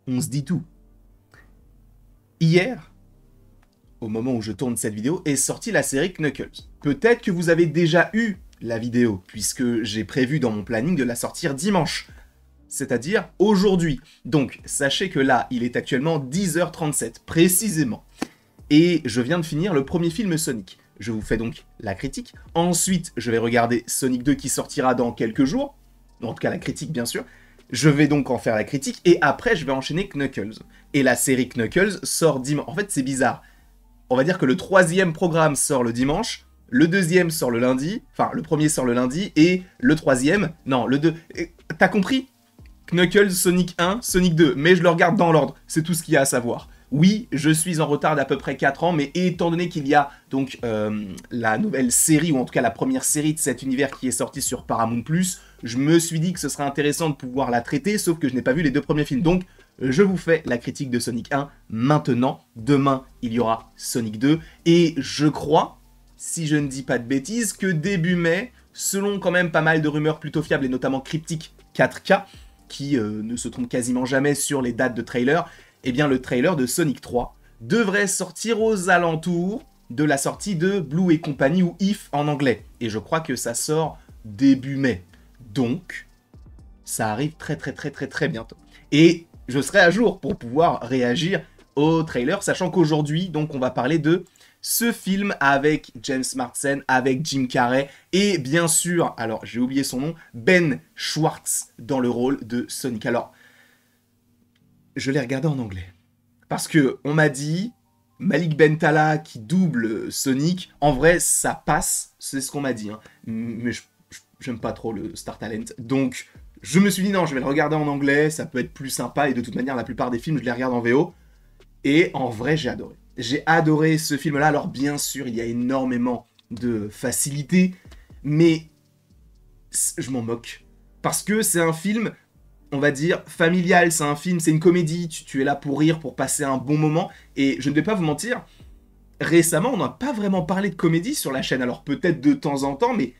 on se dit tout. Hier, au moment où je tourne cette vidéo, est sortie la série Knuckles. Peut-être que vous avez déjà eu la vidéo, puisque j'ai prévu dans mon planning de la sortir dimanche. C'est-à-dire aujourd'hui. Donc, sachez que là, il est actuellement 10h37, précisément. Et je viens de finir le premier film Sonic. Je vous fais donc la critique. Ensuite, je vais regarder Sonic 2 qui sortira dans quelques jours. En tout cas, la critique, bien sûr. Je vais donc en faire la critique. Et après, je vais enchaîner Knuckles. Et la série Knuckles sort dimanche. En fait, c'est bizarre. On va dire que le troisième programme sort le dimanche. Le deuxième sort le lundi. Enfin, le premier sort le lundi. Et le troisième... Non, le deux... T'as compris ? Knuckles, Sonic 1, Sonic 2. Mais je le regarde dans l'ordre. C'est tout ce qu'il y a à savoir. Oui, je suis en retard d'à peu près 4 ans, mais étant donné qu'il y a donc la nouvelle série, ou en tout cas la première série de cet univers qui est sortie sur Paramount+, je me suis dit que ce serait intéressant de pouvoir la traiter, sauf que je n'ai pas vu les deux premiers films. Donc, je vous fais la critique de Sonic 1 maintenant. Demain, il y aura Sonic 2. Et je crois, si je ne dis pas de bêtises, que début mai, selon quand même pas mal de rumeurs plutôt fiables, et notamment Cryptic 4K, qui ne se trompe quasiment jamais sur les dates de trailer, eh bien le trailer de Sonic 3 devrait sortir aux alentours de la sortie de Blue et compagnie, ou If en anglais. Et je crois que ça sort début mai. Donc, ça arrive très bientôt. Et je serai à jour pour pouvoir réagir au trailer, sachant qu'aujourd'hui, donc, on va parler de ce film avec James Marsden, avec Jim Carrey, et bien sûr, alors j'ai oublié son nom, Ben Schwartz dans le rôle de Sonic. Alors, je l'ai regardé en anglais. Parce que on m'a dit, Malik Bentala qui double Sonic, en vrai, ça passe, c'est ce qu'on m'a dit. Hein. Mais j'aime pas trop le Star Talent. Donc, je me suis dit, non, je vais le regarder en anglais, ça peut être plus sympa, et de toute manière, la plupart des films, je les regarde en VO. Et en vrai, j'ai adoré. J'ai adoré ce film-là. Alors, bien sûr, il y a énormément de facilité, mais je m'en moque. Parce que c'est un film, on va dire, familial, c'est un film, c'est une comédie, tu es là pour rire, pour passer un bon moment, et je ne vais pas vous mentir, récemment, on n'a pas vraiment parlé de comédie sur la chaîne, alors peut-être de temps en temps, mais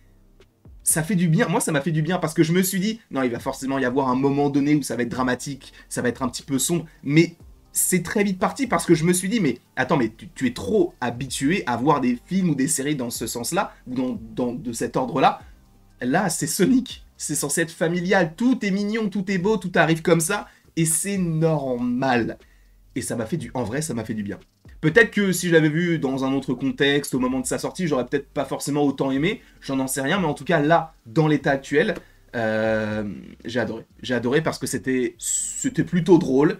ça fait du bien, moi ça m'a fait du bien, parce que je me suis dit, non, il va forcément y avoir un moment donné où ça va être dramatique, ça va être un petit peu sombre, mais c'est très vite parti, parce que je me suis dit, mais attends, mais tu es trop habitué à voir des films ou des séries dans ce sens-là, ou de cet ordre-là. Là, c'est Sonic. C'est censé être familial. Tout est mignon, tout est beau, tout arrive comme ça. Et c'est normal. Et ça m'a fait du... En vrai, ça m'a fait du bien. Peut-être que si je l'avais vu dans un autre contexte, au moment de sa sortie, j'aurais peut-être pas forcément autant aimé. J'en sais rien. Mais en tout cas, là, dans l'état actuel, j'ai adoré. J'ai adoré parce que c'était plutôt drôle.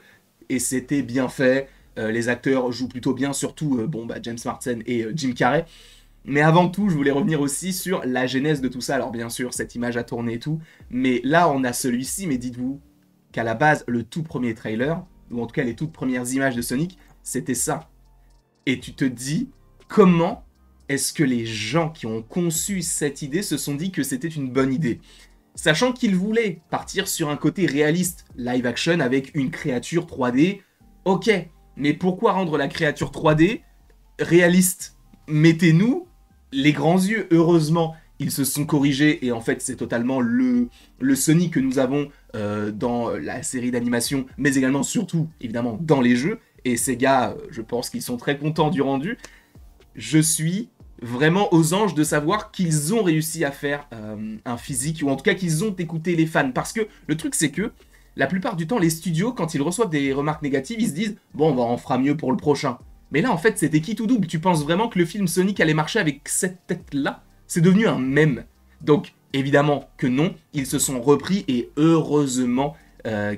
Et c'était bien fait. Les acteurs jouent plutôt bien. Surtout, James Marsden et Jim Carrey. Mais avant tout, je voulais revenir aussi sur la genèse de tout ça. Alors bien sûr, cette image a tourné et tout. Mais là, on a celui-ci. Mais dites-vous qu'à la base, le tout premier trailer, ou en tout cas les toutes premières images de Sonic, c'était ça. Et tu te dis, comment est-ce que les gens qui ont conçu cette idée se sont dit que c'était une bonne idée ? Sachant qu'ils voulaient partir sur un côté réaliste, live action avec une créature 3D. Ok, mais pourquoi rendre la créature 3D réaliste ? Mettez-nous les grands yeux. Heureusement, ils se sont corrigés et en fait, c'est totalement le Sonic que nous avons dans la série d'animation, mais également, surtout, évidemment, dans les jeux. Et ces gars, je pense qu'ils sont très contents du rendu. Je suis vraiment aux anges de savoir qu'ils ont réussi à faire un physique, ou en tout cas qu'ils ont écouté les fans. Parce que le truc, c'est que la plupart du temps, les studios, quand ils reçoivent des remarques négatives, ils se disent « Bon, on fera mieux pour le prochain ». Mais là, en fait, c'était qui tout double. Tu penses vraiment que le film Sonic allait marcher avec cette tête-là ? C'est devenu un mème. Donc, évidemment que non. Ils se sont repris et heureusement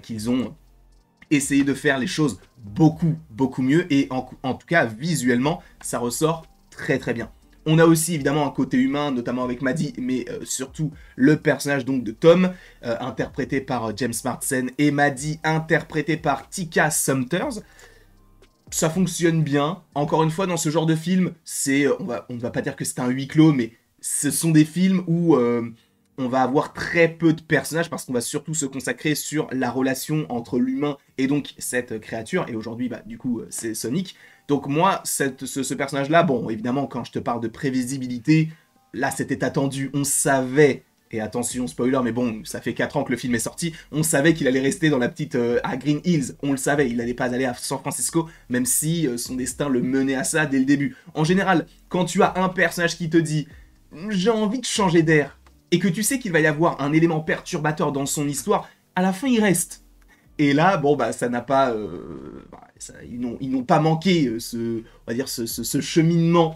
qu'ils ont essayé de faire les choses beaucoup mieux. Et en tout cas, visuellement, ça ressort très bien. On a aussi évidemment un côté humain, notamment avec Maddie, mais surtout le personnage donc de Tom, interprété par James Marsden, et Maddie interprétée par Tika Sumpters. Ça fonctionne bien. Encore une fois, dans ce genre de film, on ne va pas dire que c'est un huis clos, mais ce sont des films où on va avoir très peu de personnages parce qu'on va surtout se consacrer sur la relation entre l'humain et donc cette créature. Et aujourd'hui, du coup, c'est Sonic. Donc moi, ce personnage-là, bon, évidemment, quand je te parle de prévisibilité, là, c'était attendu. On savait Et attention, spoiler, mais bon, ça fait 4 ans que le film est sorti, on savait qu'il allait rester dans la petite... à Green Hills, on le savait, il n'allait pas aller à San Francisco, même si son destin le menait à ça dès le début. En général, quand tu as un personnage qui te dit « j'ai envie de changer d'air », et que tu sais qu'il va y avoir un élément perturbateur dans son histoire, à la fin il reste. Et là, bon, bah, ça n'a pas... ils n'ont pas manqué on va dire ce cheminement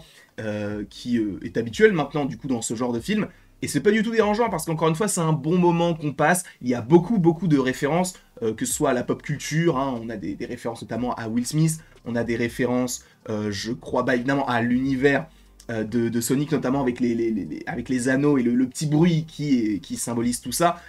qui est habituel maintenant, du coup, dans ce genre de film. Et c'est pas du tout dérangeant, parce qu'encore une fois, c'est un bon moment qu'on passe. Il y a beaucoup de références, que ce soit à la pop culture, hein, on a des références notamment à Will Smith, on a des références, je crois, bah, évidemment, à l'univers de Sonic, notamment avec les anneaux et le petit bruit qui symbolise tout ça.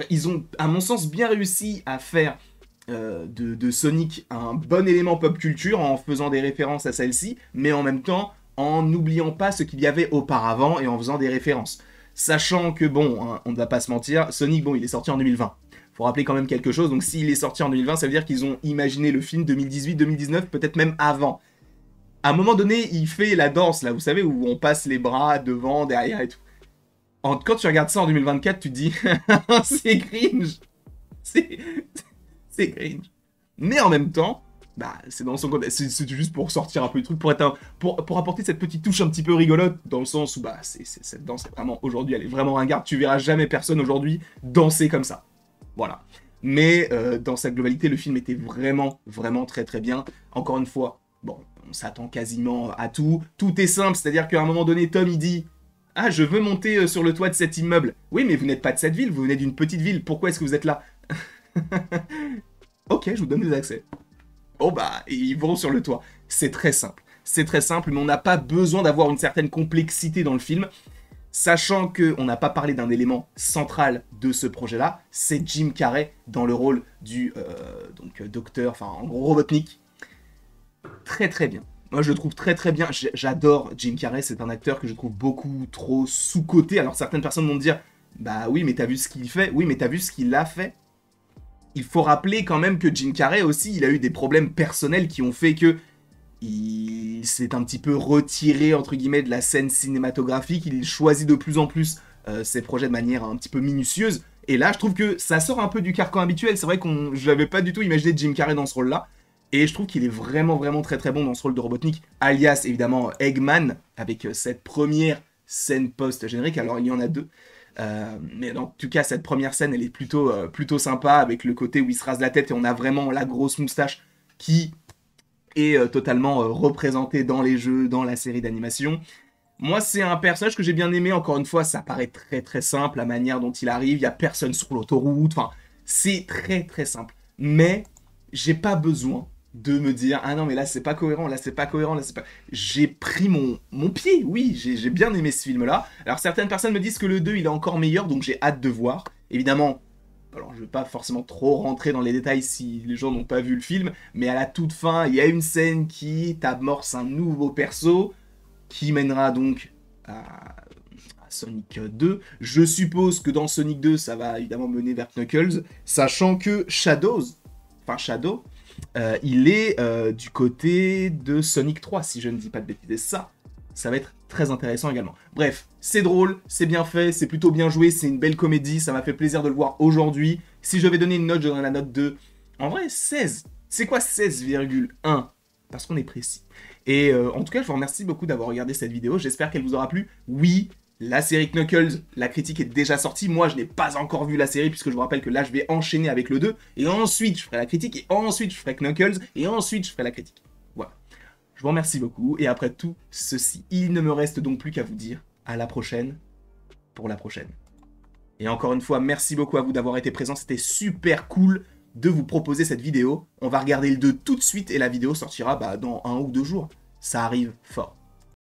Ils ont, à mon sens, bien réussi à faire de Sonic un bon élément pop culture en faisant des références à celle-ci, mais en même temps en n'oubliant pas ce qu'il y avait auparavant et en faisant des références. Sachant que, bon, hein, on ne va pas se mentir, Sonic, bon, il est sorti en 2020. Faut rappeler quand même quelque chose, donc s'il est sorti en 2020, ça veut dire qu'ils ont imaginé le film 2018-2019, peut-être même avant. À un moment donné, il fait la danse, là, vous savez, où on passe les bras devant, derrière et tout. Quand tu regardes ça en 2024, tu te dis, c'est cringe. C'est cringe. Mais en même temps, bah, c'est dans son contexte, c'est juste pour sortir un peu du truc, pour apporter cette petite touche un petit peu rigolote, dans le sens où, bah, cette danse est vraiment, aujourd'hui, elle est vraiment ringarde, tu verras jamais personne aujourd'hui danser comme ça. Voilà. Mais dans sa globalité, le film était vraiment, vraiment très très bien. Encore une fois, bon, on s'attend quasiment à tout. Tout est simple, c'est-à-dire qu'à un moment donné, Tom, il dit « Ah, je veux monter sur le toit de cet immeuble. » Oui, mais vous n'êtes pas de cette ville, vous venez d'une petite ville. Pourquoi est-ce que vous êtes là? Ok, je vous donne des accès. Bon bah, ils vont sur le toit. C'est très simple. C'est très simple, mais on n'a pas besoin d'avoir une certaine complexité dans le film. Sachant qu'on n'a pas parlé d'un élément central de ce projet-là, c'est Jim Carrey dans le rôle du docteur, enfin en gros Robotnik. Très très bien. Moi je le trouve très très bien. J'adore Jim Carrey, c'est un acteur que je trouve beaucoup trop sous-coté. Alors certaines personnes vont me dire, bah oui mais t'as vu ce qu'il fait? Oui mais t'as vu ce qu'il a fait? Il faut rappeler quand même que Jim Carrey aussi, il a eu des problèmes personnels qui ont fait que il s'est un petit peu retiré, entre guillemets, de la scène cinématographique. Il choisit de plus en plus ses projets de manière un petit peu minutieuse. Et là, je trouve que ça sort un peu du carcan habituel. C'est vrai que je n'avais pas du tout imaginé Jim Carrey dans ce rôle-là. Et je trouve qu'il est vraiment, vraiment très, très bon dans ce rôle de Robotnik. Alias, évidemment, Eggman, avec cette première scène post-générique. Alors, il y en a deux. Mais en tout cas, cette première scène, elle est plutôt sympa, avec le côté où il se rase la tête et on a vraiment la grosse moustache qui est totalement représentée dans les jeux, dans la série d'animation. Moi, c'est un personnage que j'ai bien aimé. Encore une fois, ça paraît très très simple, la manière dont il arrive. Il n'y a personne sur l'autoroute. Enfin, c'est très très simple. Mais j'ai pas besoin de me dire « Ah non, mais là, c'est pas cohérent, là, c'est pas cohérent, là, c'est pas... » J'ai pris mon pied, oui, j'ai bien aimé ce film-là. Alors, certaines personnes me disent que le 2, il est encore meilleur, donc j'ai hâte de voir. Évidemment, alors je vais pas forcément trop rentrer dans les détails si les gens n'ont pas vu le film, mais à la toute fin, il y a une scène qui t'amorce un nouveau perso, qui mènera donc à Sonic 2. Je suppose que dans Sonic 2, ça va évidemment mener vers Knuckles, sachant que Shadow, il est du côté de Sonic 3, si je ne dis pas de bêtises. Ça va être très intéressant également. Bref, c'est drôle, c'est bien fait, c'est plutôt bien joué, c'est une belle comédie, ça m'a fait plaisir de le voir aujourd'hui. Si je devais donner une note, je donnerais la note de... En vrai, 16. C'est quoi 16,1? Parce qu'on est précis. Et en tout cas, je vous remercie beaucoup d'avoir regardé cette vidéo, j'espère qu'elle vous aura plu. Oui, la série Knuckles, la critique est déjà sortie. Moi, je n'ai pas encore vu la série, puisque je vous rappelle que là, je vais enchaîner avec le 2. Et ensuite, je ferai la critique, et ensuite, je ferai Knuckles, et ensuite, je ferai la critique. Voilà. Je vous remercie beaucoup, et après tout ceci, il ne me reste donc plus qu'à vous dire à la prochaine, pour la prochaine. Et encore une fois, merci beaucoup à vous d'avoir été présents, c'était super cool de vous proposer cette vidéo. On va regarder le 2 tout de suite, et la vidéo sortira dans 1 ou 2 jours. Ça arrive fort.